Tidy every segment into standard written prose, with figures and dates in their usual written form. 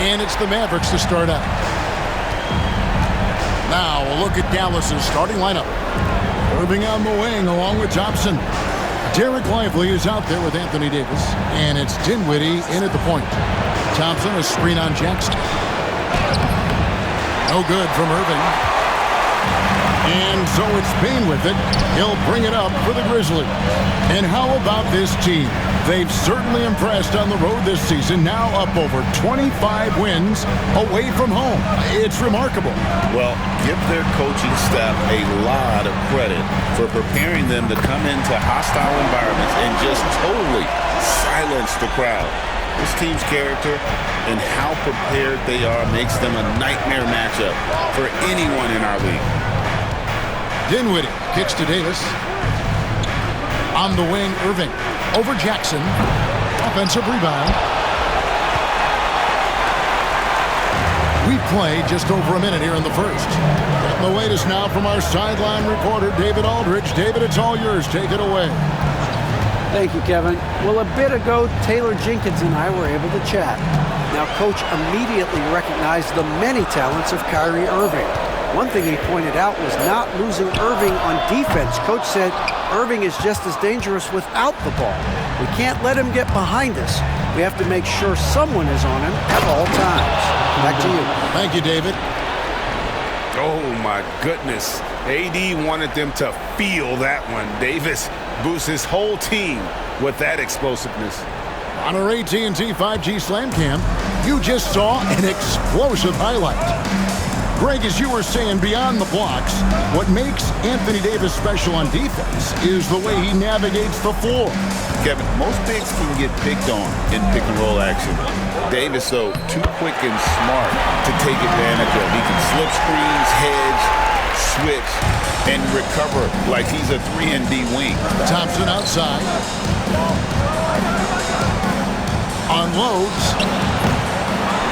And it's the Mavericks to start out. Now a look at Dallas's starting lineup. Irving on the wing along with Thompson. Derek Lively is out there with Anthony Davis. And it's Dinwiddie in at the point. Thompson, a screen on Jackson. No good from Irving. And so it's Payne with it. He'll bring it up for the Grizzlies. And how about this team? They've certainly impressed on the road this season, now up over 25 wins away from home. It's remarkable. Well, give their coaching staff a lot of credit for preparing them to come into hostile environments and just totally silence the crowd. This team's character and how prepared they are makes them a nightmare matchup for anyone in our league. Dinwiddie kicks to Davis. On the wing, Irving. Over Jackson. Offensive rebound. We play just over a minute here in the first. Getting the latest now from our sideline reporter, David Aldridge. David, it's all yours. Take it away. Thank you, Kevin. Well, a bit ago, Taylor Jenkins and I were able to chat. Now, Coach immediately recognized the many talents of Kyrie Irving. One thing he pointed out was not losing Irving on defense. Coach said Irving is just as dangerous without the ball. We can't let him get behind us. We have to make sure someone is on him at all times. Back to you. Thank you, David. Oh, my goodness. AD wanted them to feel that one. Davis boosts his whole team with that explosiveness. On our AT&T 5G Slam Cam, you just saw an explosive highlight. Greg, as you were saying, beyond the blocks, what makes Anthony Davis special on defense is the way he navigates the floor. Kevin, most bigs can get picked on in pick-and-roll action. Davis, though, too quick and smart to take advantage of. He can slip screens, hedge, switch, and recover like he's a 3-and-D wing. Thompson outside. Unloads.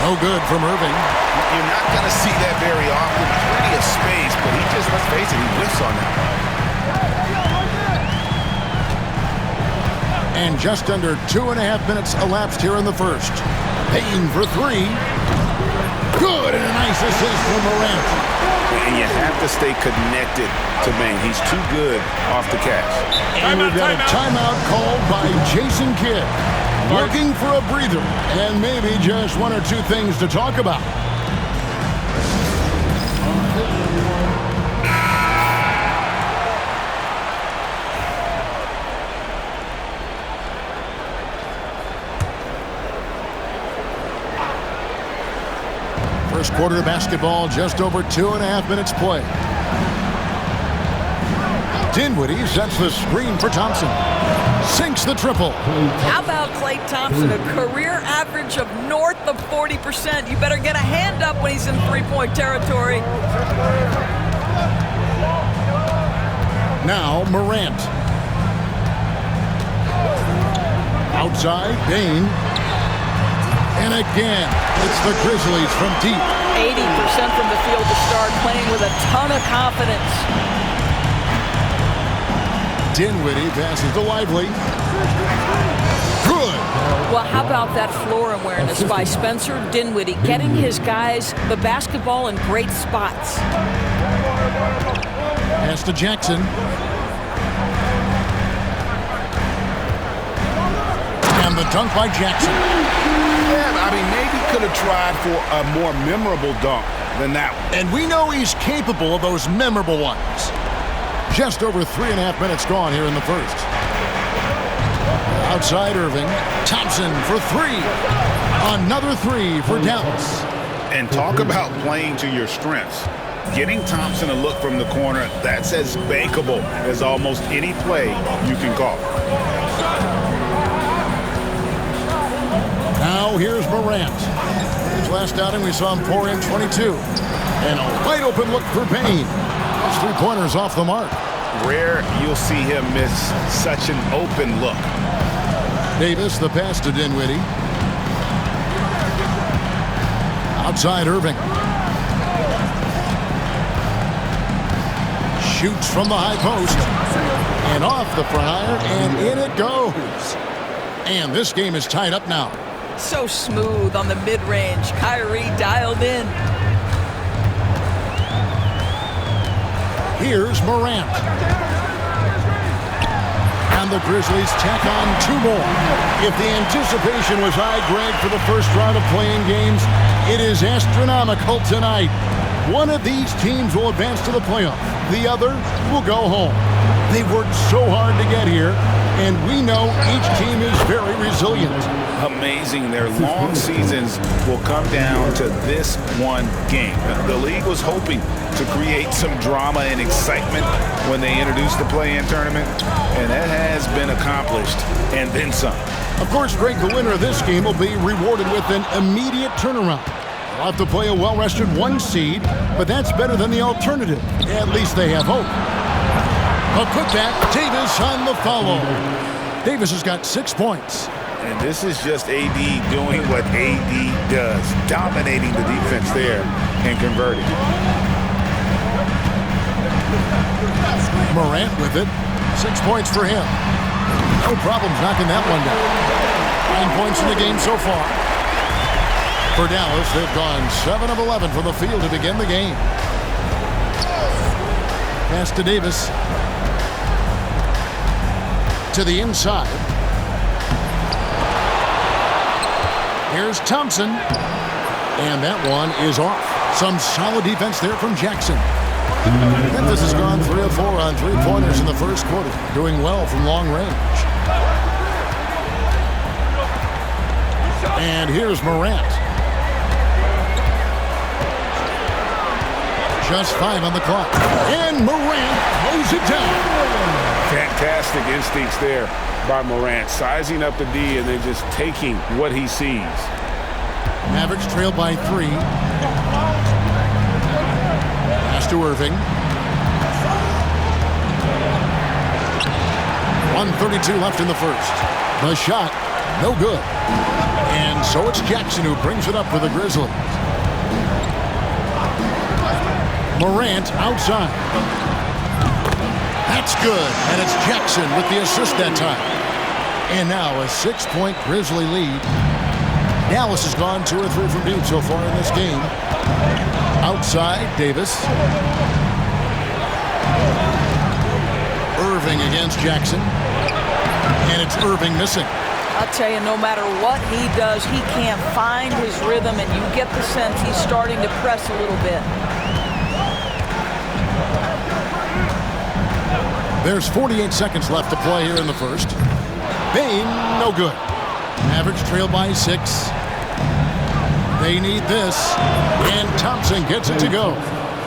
No good from Irving. You're not going to see that very often. Plenty of space, but he just, let's face it, he whiffs on that. And just under 2.5 minutes elapsed here in the first. Payne for three. Good, and a nice assist from Morant. And you have to stay connected to Payne. He's too good off the catch. And we've got a timeout called by Jason Kidd. Looking for a breather and maybe just one or two things to talk about. First quarter of basketball, just over 2.5 minutes play. Dinwiddie sets the screen for Thompson. Sinks the triple. How about Klay Thompson, a career average of north of 40%. You better get a hand up when he's in three-point territory. Now Morant. Outside, Payne. And again, it's the Grizzlies from deep. 80% from the field to start, playing with a ton of confidence. Dinwiddie passes to Lively. Good. Well, how about that floor awareness by Spencer Dinwiddie, getting his guys the basketball in great spots. Pass to Jackson. And the dunk by Jackson. Yeah, I mean, maybe could have tried for a more memorable dunk than that one. And we know he's capable of those memorable ones. Just over 3.5 minutes gone here in the first. Outside Irving. Thompson for three. Another three for Dallas. And talk about playing to your strengths. Getting Thompson a look from the corner, that's as bankable as almost any play you can call. Now here's Morant. His last outing we saw him pour in 22. And a wide open look for Payne. Those three-pointers off the mark. Rare you'll see him miss such an open look. Davis, the pass to Dinwiddie. Outside Irving. Shoots from the high post. And off the front iron, and in it goes. And this game is tied up now. So smooth on the mid-range. Kyrie dialed in. Here's Morant. And the Grizzlies tack on 2 more. If the anticipation was high, Greg, for the first round of playing games, it is astronomical tonight. One of these teams will advance to the playoff. The other will go home. They worked so hard to get here, and we know each team is very resilient. Amazing. Their long seasons will come down to this one game. The league was hoping to create some drama and excitement when they introduced the play-in tournament, and that has been accomplished, and then some. Of course, Greg, the winner of this game will be rewarded with an immediate turnaround. They'll have to play a well-rested 1 seed, but that's better than the alternative. At least they have hope. A putback, Davis on the follow. Davis has got 6 points. And this is just AD doing what AD does, dominating the defense there and converting. Morant with it. 6 points for him. No problems knocking that one down. 9 points in the game so far. For Dallas, they've gone 7 of 11 from the field to begin the game. Pass to Davis. To the inside. Here's Thompson. And that one is off. Some solid defense there from Jackson. Memphis has gone 3 of 4 on 3-pointers in the first quarter. Doing well from long range. And here's Morant. Just 5 on the clock. And Morant mows it down. Fantastic instincts there by Morant. Sizing up the D and then just taking what he sees. Mavericks trail by 3. Pass to Irving. 1:32 left in the first. The shot, no good. And so it's Jackson who brings it up for the Grizzlies. Morant outside. That's good, and it's Jackson with the assist that time. And now a 6-point Grizzly lead. Dallas has gone 2 or 3 from deep so far in this game. Outside, Davis. Irving against Jackson. And it's Irving missing. I'll tell you, no matter what he does, he can't find his rhythm, and you get the sense he's starting to press a little bit. There's 48 seconds left to play here in the first. Bane, no good. Mavericks trail by 6. They need this. And Thompson gets it to go.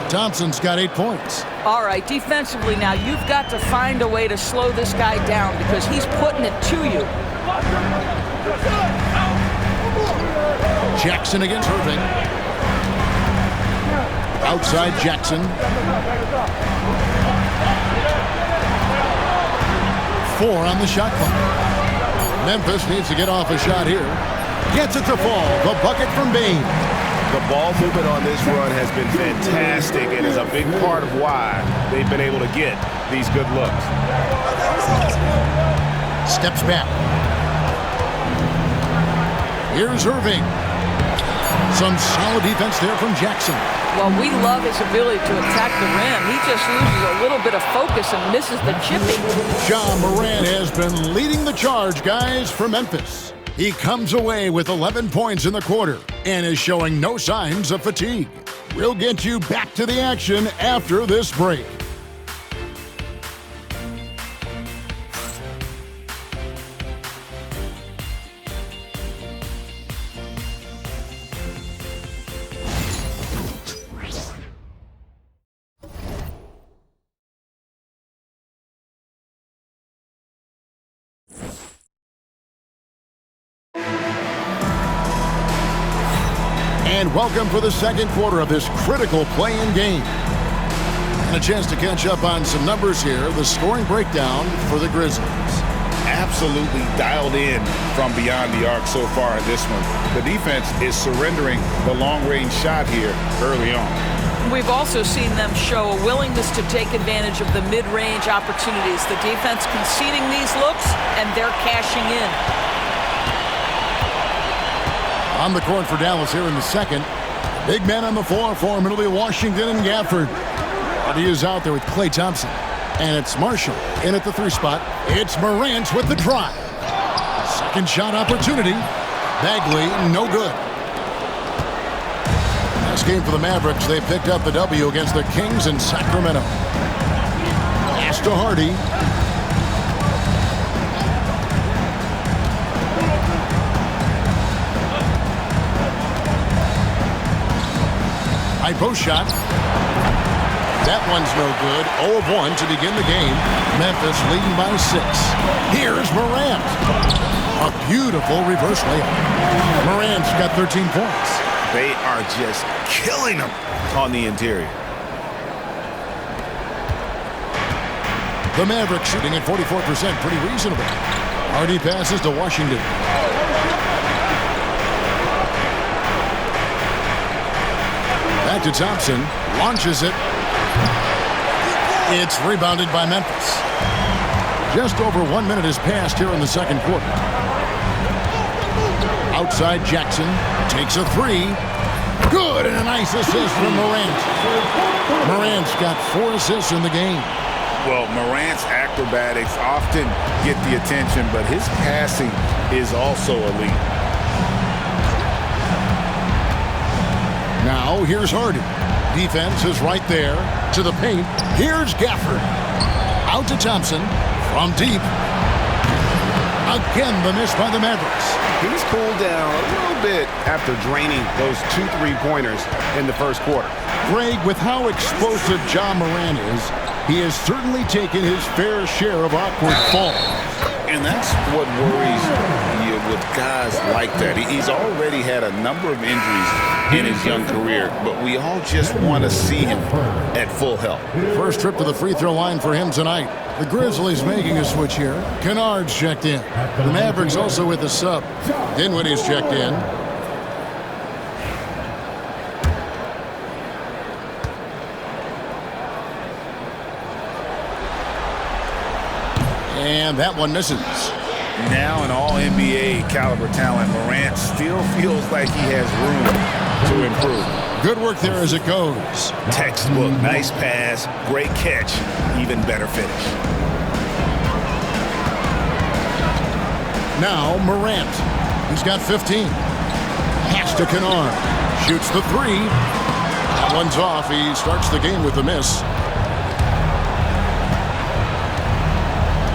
Thompson's got 8 points. All right, defensively now, you've got to find a way to slow this guy down because he's putting it to you. Jackson against Irving. Outside Jackson. 4 on the shot clock. Memphis needs to get off a shot here. Gets it to fall. The bucket from Bane. The ball movement on this run has been fantastic and is a big part of why they've been able to get these good looks. Steps back. Here's Irving. Some solid defense there from Jackson. Well, we love his ability to attack the rim. He just loses a little bit of focus and misses the chipping. Ja Morant has been leading the charge, guys, for Memphis. He comes away with 11 points in the quarter and is showing no signs of fatigue. We'll get you back to the action after this break. And welcome for the second quarter of this critical play-in game. And a chance to catch up on some numbers here. The scoring breakdown for the Grizzlies. Absolutely dialed in from beyond the arc so far in this one. The defense is surrendering the long-range shot here early on. We've also seen them show a willingness to take advantage of the mid-range opportunities. The defense conceding these looks, and they're cashing in. On the court for Dallas here in the second. Big man on the floor for him. It'll be Washington and Gafford. But he is out there with Klay Thompson. And it's Marshall in at the 3 spot. It's Morant with the drive. Second shot opportunity. Bagley, no good. Last game for the Mavericks, they picked up the W against the Kings in Sacramento. Pass to Hardy. High post shot. That one's no good. 0 of 1 to begin the game. Memphis leading by 6. Here's Morant. A beautiful reverse layup. Morant's got 13 points. They are just killing them on the interior. The Mavericks shooting at 44%. Pretty reasonable. Hardy passes to Washington. Back to Thompson. Launches it. It's rebounded by Memphis. Just over 1 minute has passed here in the second quarter. Outside Jackson takes a 3. Good, and a nice assist from Morant. Morant's got 4 assists in the game. Well, Morant's acrobatics often get the attention, but his passing is also elite. Now here's Hardy. Defense is right there to the paint. Here's Gafford. Out to Thompson from deep. Again, the miss by the Mavericks. He's cooled down a little bit after draining those 2 3-pointers in the first quarter. Greg, with how explosive Ja Morant is, he has certainly taken his fair share of awkward falls. And that's what worries you with guys like that. He's already had a number of injuries in his young career, but we all just want to see him at full health. First trip to the free throw line for him tonight. The Grizzlies making a switch here. Kennard's checked in. The Mavericks also with a sub. Dinwiddie's checked in. And that one misses. Now an all-NBA caliber talent, Morant still feels like he has room to improve. Good work there as it goes. Textbook, nice pass, great catch, even better finish. Now Morant. He's got 15. Pass to Kennard. Shoots the 3. That one's off. He starts the game with a miss.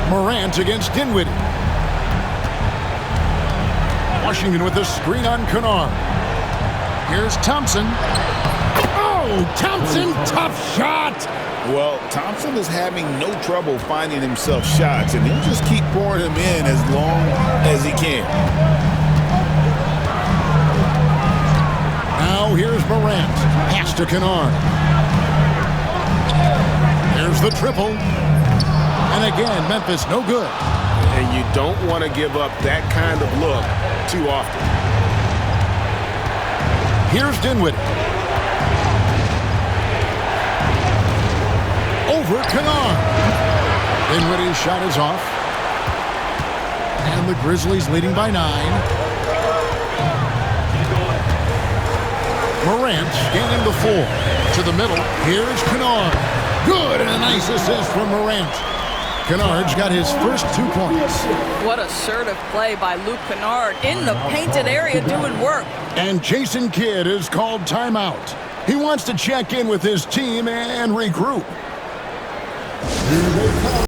Morant against Dinwiddie. Washington with the screen on Kennard. Here's Thompson. Oh, Thompson, tough shot. Well, Thompson is having no trouble finding himself shots, and he'll just keep pouring them in as long as he can. Now here's Morant. Pass to Kennard. Here's the triple. And again, Memphis no good. And you don't want to give up that kind of look too often. Here's Dinwiddie. Over Kennard. Dinwiddie's shot is off. And the Grizzlies leading by 9. Morant gaining the 4. To the middle. Here's Kennard. Good, and a nice assist from Morant. Kennard's got his first 2 points. What assertive play by Luke Kennard in the painted area doing work. And Jason Kidd is called timeout. He wants to check in with his team and regroup.